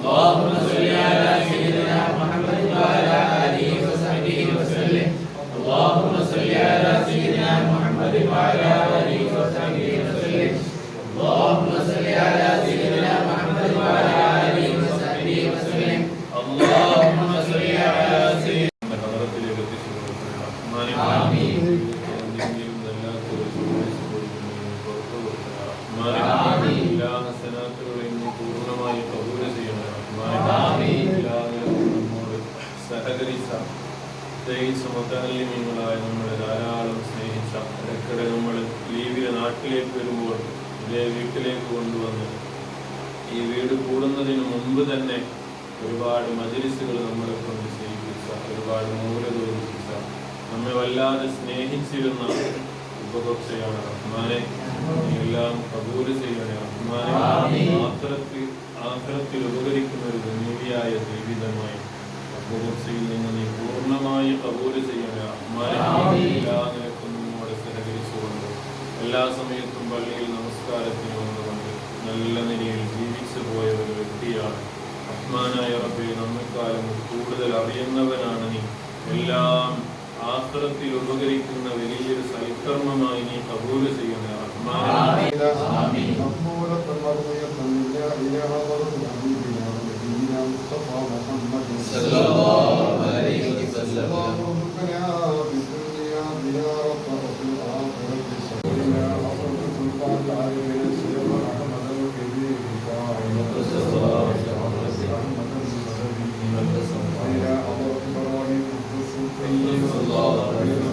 اللهم صل على سيدنا محمد وعلى آله وصحبه وسلم. اللهم صل على سيدنا محمد وعلى آله وصحبه وسلم. اللهم صل على سيدنا محمد وعلى آله وصحبه وسلم. اللهم صل على سيدنا സമകാലീനങ്ങളായ നമ്മളെ ധാരാളം സ്നേഹിച്ച ഇടയ്ക്കിടെ നമ്മൾ ലീവിലെ നാട്ടിലേക്ക് വരുമ്പോൾ ഇതേ വീട്ടിലേക്ക് കൊണ്ടുവന്ന് ഈ വീട് കൂടുന്നതിന് മുമ്പ് തന്നെ ഒരുപാട് മജ്‌ലിസുകൾ നമ്മളെ കൊണ്ട് ചെയ്യിപ്പിച്ച, ഒരുപാട് മൂലത ഒതുക്കിച്ച, നമ്മെ വല്ലാതെ സ്നേഹിച്ചിരുന്ന ഉപഭോക്തയാണ് റഹ്മാനെ. എല്ലാം കബൂൽ ചെയ്യണേ റഹ്മാനെ. ആഖിറത്തിൽ ഉപകരിക്കുന്ന ഒരു ദുനിയായ ജീവിതമായി ഉപഭോക്തയിൽ നിന്ന് നീ പൂർണ്ണമായി കബൂൽ ചെയ്യണേ റഹ്മാനെ. എല്ലാ നിലക്കും നമ്മോട് സഹകരിച്ചുകൊണ്ട് എല്ലാ സമയത്തും പള്ളിയിൽ നമസ്കാരത്തിന് വന്നുകൊണ്ട് നല്ല നിലയിൽ ജീവിച്ചു പോയ ഒരു വ്യക്തിയാണ് റഹ്മാനായ റബ്ബേ. നമ്മെക്കാലം കൂടുതൽ അറിയുന്നവനാണ് നീ. എല്ലാം ആഖിറത്തിൽ ഉപകരിക്കുന്ന വലിയൊരു സൽക്കർമ്മമായി നീ കബൂൽ ചെയ്യണേ റഹ്മാനെ. الله